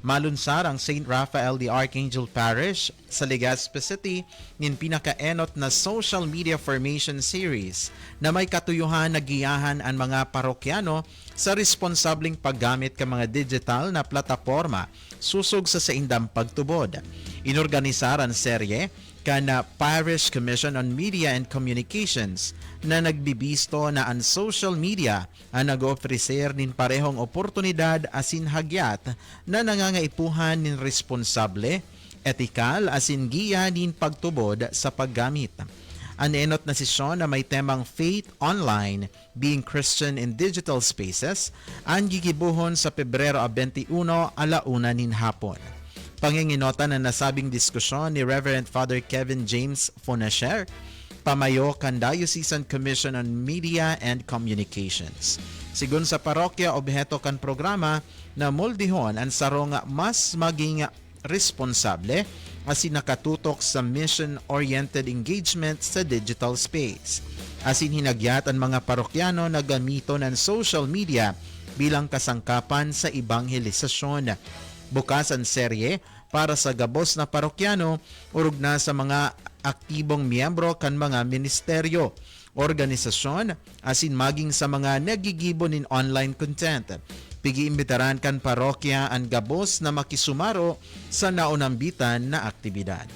Malunsar ang St. Raphael the Archangel Parish sa Legazpi City nin pinakaenot na social media formation series na may katuyuhan na giyahan ang mga parokyano sa responsabling paggamit ka mga digital na plataforma susog sa saindang pagtubod. Inorganisar ang serye kana Parish Commission on Media and Communications na nagbibisto na ang social media ang nag-ofrecer nin parehong oportunidad asin hagyat na nangangaipuhan nin responsable, etikal asin giya nin pagtubod sa paggamit. Ang enot na sesyon na may temang Faith Online, Being Christian in Digital Spaces ang gigibuhon sa Pebrero 21 alauna nin hapon. Panginginota na nasabing diskusyon ni Reverend Father Kevin James Fonasher, pamayo kan Diocesan Commission on Media and Communications. Sigun sa parokya, obheto kan programa na moldihon ang sarong mas maging responsable asin nakatutok sa mission-oriented engagement sa digital space. Asin hinagyat ang mga parokyano na gamito ng social media bilang kasangkapan sa ebanghelisasyon. Bukas ang serye para sa gabos na parokyano urog na sa mga aktibong miyembro kan mga ministeryo, organisasyon, asin maging sa mga nagigibon in online content. Pigi-imbitaran kan parokya ang gabos na makisumaro sa naunambitan na aktibidad.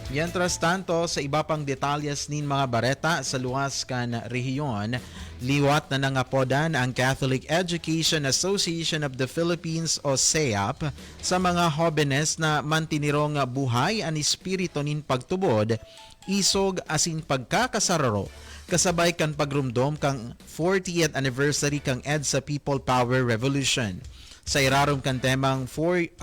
Mientras tanto, sa iba pang detalyes nin mga bareta sa luwas kan rehiyon, liwat na nangapodan ang Catholic Education Association of the Philippines o CEAP sa mga hobenes na mantinirong buhay ang espiritu nin pagtubod, isog asin pagkakasararo, kasabay kan pagrumdom kang 40th anniversary kang EDSA People Power Revolution. Sa irarom kan temang 40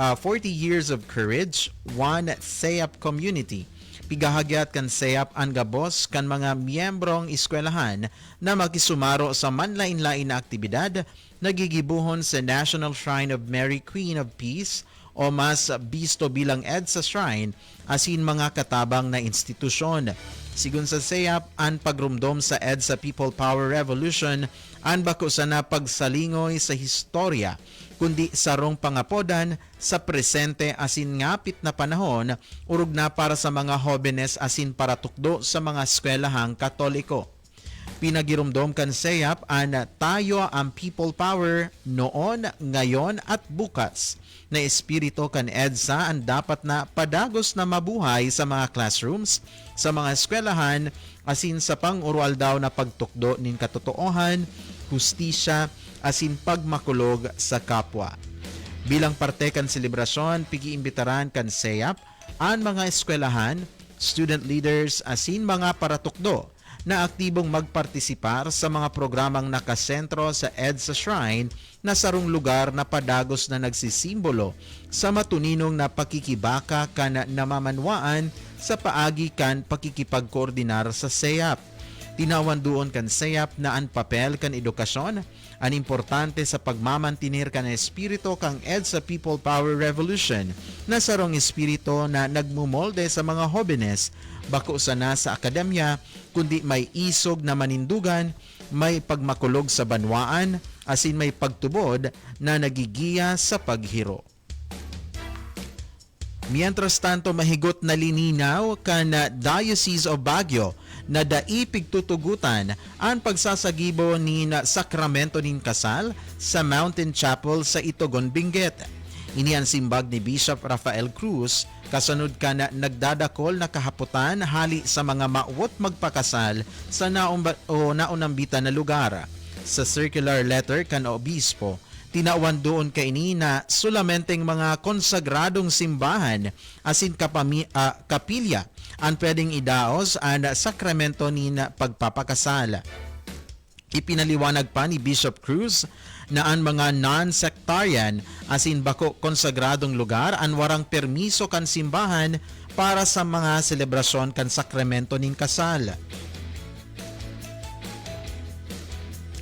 Years of Courage, One CEAP Community. Pigahagyat kan CEAP ang gabos kan mga miyembrong eskwelahan na makisumaro sa manlain-lain na aktibidad nagigibuhon sa National Shrine of Mary Queen of Peace o mas bisto bilang EDSA Shrine asin mga katabang na institusyon. Sigun sa CEAP, ang pagrumdom sa EDSA People Power Revolution ang bako sa napagsalingoy sa historya kundi sarong pangapodan sa presente asin ngapit na panahon urog na para sa mga hobenes asin para tukdo sa mga eskwelahang Katoliko. Pinagirumdom kan CEAP ang tayo ang people power noon, ngayon at bukas na espiritu kan EDSA ang dapat na padagos na mabuhay sa mga classrooms, sa mga eskwelahan asin sa pang-urual daw na pagtukdo nin katotoohan, hustisya asin pagmakulog sa kapwa. Bilang parte kan selebrasyon, pigi-imbitaran kan CEAP ang mga eskwelahan, student leaders asin mga paratukdo na aktibong magpartisipar sa mga programang nakasentro sa EDSA Shrine na sarong lugar na padagos na nagsisimbolo sa matuninong na pakikibaka kan namamanwaan sa paagi kan pakikipagkoordinar sa CEAP. Tinawan doon kan CEAP na ang papel kan edukasyon ang importante sa pagmamantinir kan espiritu kang EDSA People Power Revolution na sarong espiritu na nagmumolde sa mga hobenes bako sa nasa akademya kundi may isog na manindugan, may pagmakulog sa banwaan asin may pagtubod na nagigiya sa paghiro. Mientras tanto, mahigot na lininaw kan Diocese of Baguio na daipig tutugutan ang pagsasagibo ni sakramento nin kasal sa Mountain Chapel sa Itogon, Benguet. Ini ang simbag ni Bishop Rafael Cruz kasunod ka na nagdadakol na kahaputan hali sa mga mauwot magpakasal sa naunambitan na lugar. Sa circular letter kan obispo, tinawan doon kaini na sulamenteng mga konsagradong simbahan asin kapilya ang pwedeng idaos ang sakramento ni pagpapakasal. Ipinaliwanag pa ni Bishop Cruz na ang mga non-sectarian asin bako konsagradong lugar ang warang permiso kan simbahan para sa mga selebrasyon kan sakramento nin kasal.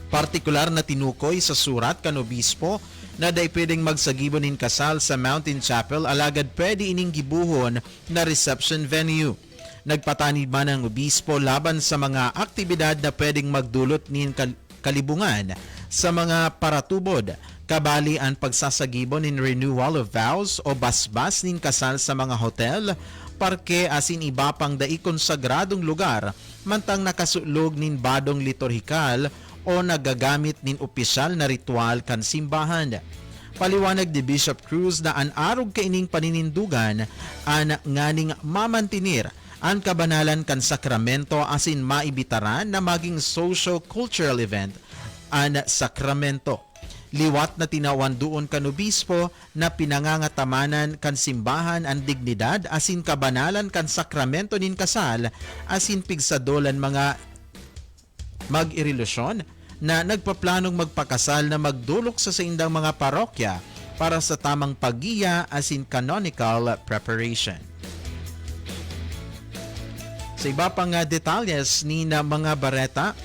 Partikular na tinukoy sa surat kan obispo na day pwedeng magsagibon nin kasal sa Mountain Chapel alagad pwede ining gibuhon na reception venue. Nagpatanid man ang obispo laban sa mga aktibidad na pwedeng magdulot nin kalibungan sa mga paratubod Kabali ang pagsasagibo nin renewal of vows o basbas nin kasal sa mga hotel, parke asin iba pang daikon sagradong lugar mantang nakasulog nin badong liturhikal o nagagamit nin opisyal na ritual kan simbahan. Paliwanag ni Bishop Cruz na anarog kaining paninindugan an nganing mamantinir ang kabanalan kan sakramento asin maibitaran na maging socio-cultural event an sakramento. Liwat na tinawan doon kan obispo na pinangangatamanan kan simbahan ang dignidad asin kabanalan kan sakramento nin kasal asin pigsadolan mga mag-irelusyon na nagpaplanong magpakasal na magdulok sa saindang mga parokya para sa tamang paggiya asin canonical preparation. Sa iba pang detalyes ni na mga bareta,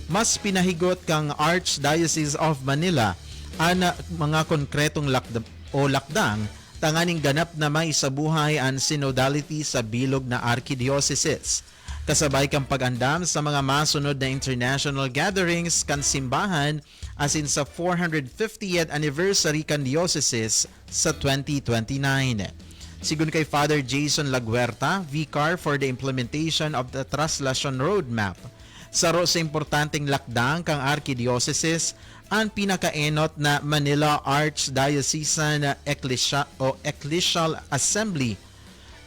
mas pinahigot kang Archdiocese of Manila ang mga konkretong lakdang tanganing ganap na maisabuhay ang synodality sa bilog na archdiocese. Kasabay kang pag-andam sa mga masunod na international gatherings kan simbahan asin sa 450th anniversary kan diocese sa 2029. Sigun kay Father Jason Laguerta, Vicar for the Implementation of the Translation Roadmap, saro sa importanteng lakdang kang archdiocese ang pinakaenot na Manila Archdiocesan Ecclesial Assembly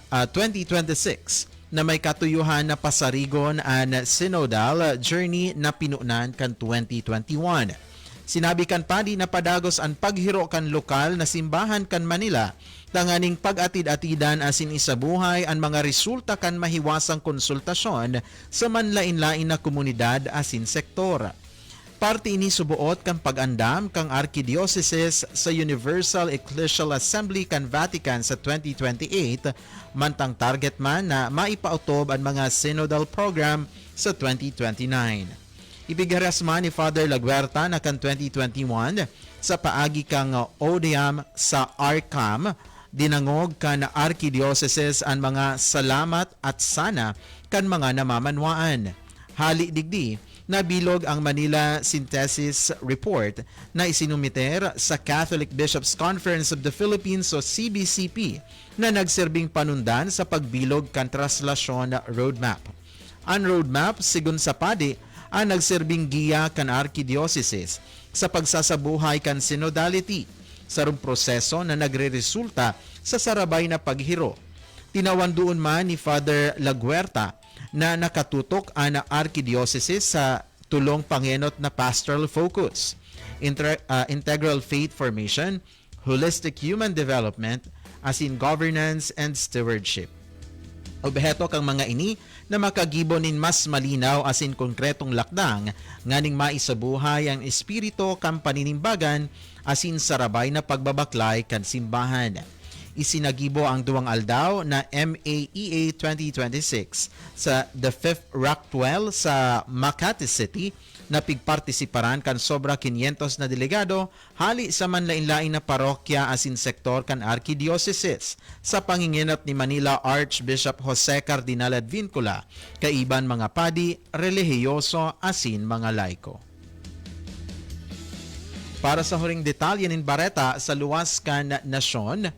2026 na may katuyuhan na pasarigon ang synodal journey na pinunan kan 2021. Sinabi kan padi na padagos ang paghiro kan lokal na simbahan kan Manila tanganing pag-atid-atidan asin isabuhay ang mga resulta kan mahiwasang konsultasyon sa manlain-lain na komunidad asin sektor. Parte ini subuot kang pag-andam kang Archdiocese sa Universal Ecclesial Assembly kan Vatican sa 2028, mantang target man na maipautob ang mga synodal program sa 2029. Ibigaras man ni Father Laguerta na kan 2021 sa paagi kang Odeam sa Arcam, dinangog kan Archdiocese ang mga salamat at sana kan mga namamanwaan. Hali digdi, nabilog ang Manila Synthesis Report na isinumiter sa Catholic Bishops' Conference of the Philippines o CBCP na nagserbing panundan sa pagbilog kan Translasyon Roadmap. Ang roadmap, sigun sa padi, ang nagserbing giya kan Archdiocese sa pagsasabuhay kan synodality, sarong proseso na nagreresulta sa sarabay na paghiro. Tinawan doon man ni Father Laguerta na nakatutok ang Archdiocese sa tulong pangenot na pastoral focus, integral faith formation, holistic human development, as in governance and stewardship. Objeto kang mga ini na makagibo nin mas malinaw asin konkretong lakdang nganing maisabuhay ang espiritu kang paninimbagan asin sarabay na pagbabaklay kan simbahan. Isinagibo ang duwang aldaw na MAEA 2026 sa The Fifth Rockwell sa Makati City na pigpartisiparan kan sobra 500 na delegado hali sa manlain-lain na parokya asin sektor kan Archdiocese sa panginginat ni Manila Archbishop Jose Cardinal Advincula kaiban mga padi, relihiyoso asin mga laiko. Para sa huring detalye nin bareta sa luwas kan nasyon,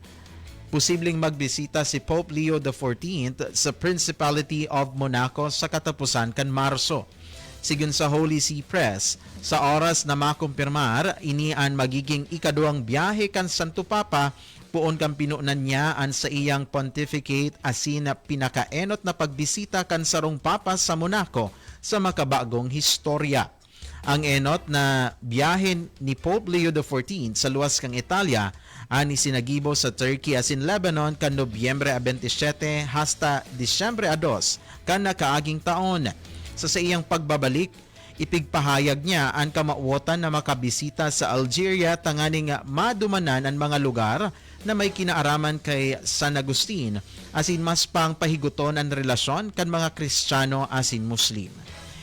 posibleng magbisita si Pope Leo XIV sa Principality of Monaco sa katapusan kan Marso. Sigun sa Holy See Press, sa oras na makumpirmar, ini ang magiging ikaduang biyahe kan Santo Papa, puon kang pinunan niya ang sa iyang pontificate asin pinakaenot na pagbisita kan sarong Papa sa Monaco sa makabagong historya. Ang enot na biyahe ni Pope Leo XIV sa luwas kang Italia ani sinagibo sa Turkey asin Lebanon kan Nobyembre 27 hasta Disyembre 2 kan nakaaging taon. Sa iyang pagbabalik, ipigpahayag niya ang kamauotan na makabisita sa Algeria tanganing madumanan ang mga lugar na may kinaaraman kay San Agustin asin mas pang pahiguton ang relasyon kan mga Kristiyano asin Muslim.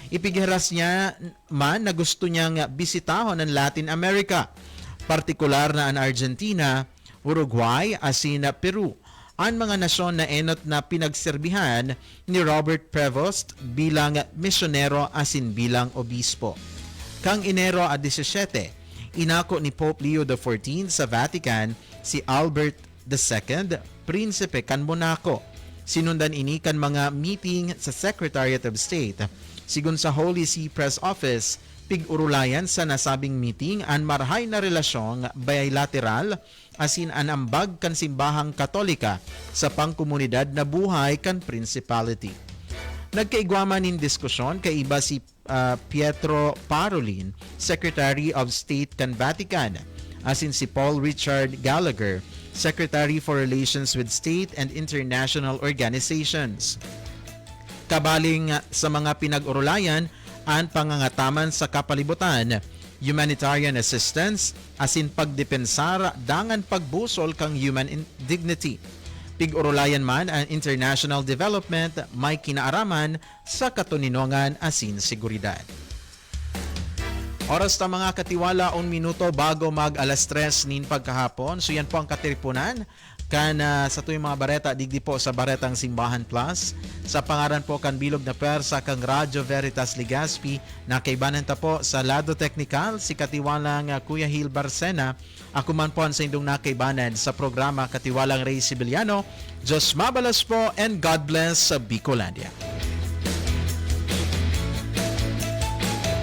Ipighiras niya man na gusto niyang bisitahon ang Latin America, partikular na ang Argentina, Uruguay asin Peru, ang mga nasyon na enot na pinagserbihan ni Robert Prevost bilang misyonero asin bilang obispo. Kang Enero 17, Inako ni Pope Leo XIV sa Vatican si Albert II, Prinsipe kan Monaco. Sinundan ini kan mga meeting sa Secretariat of State. Sigun sa Holy See Press Office, pig-urulayan sa nasabing meeting an marhay na relasyong bilateral asin an ambag kan simbahang Katolika sa pangkomunidad na buhay kan Principality. Nagkaigwaman nin diskusyon kay iba si Pietro Parolin, Secretary of State kan Vatican, asin si Paul Richard Gallagher, Secretary for Relations with State and International Organizations. Kabaling sa mga pinag-urulayan ang pangangataman sa kapalibutan, humanitarian assistance, asin pagdepensar dangan pagbusol kang human dignity. Pig-urulayan man ang international development may kinaaraman sa katuninongan asin seguridad. Oras ta mga katiwala, 1 minuto bago mag alas 3 nin pagkahapon. So yan po ang katiripunan kan sa tuwing mga bareta digdi po sa Baretang Simbahan Plus. Sa pangaran po kan bilog na persa kang Radyo Veritas Legazpi, na kaibanan ta po sa lado teknikal si katiwalang Kuya Hil Barcena. Ako man po ang sa indong nakaibanan sa programa Katiwalang Ray Sibiliano. Diyos mabalas po and God bless sa Bicolandia.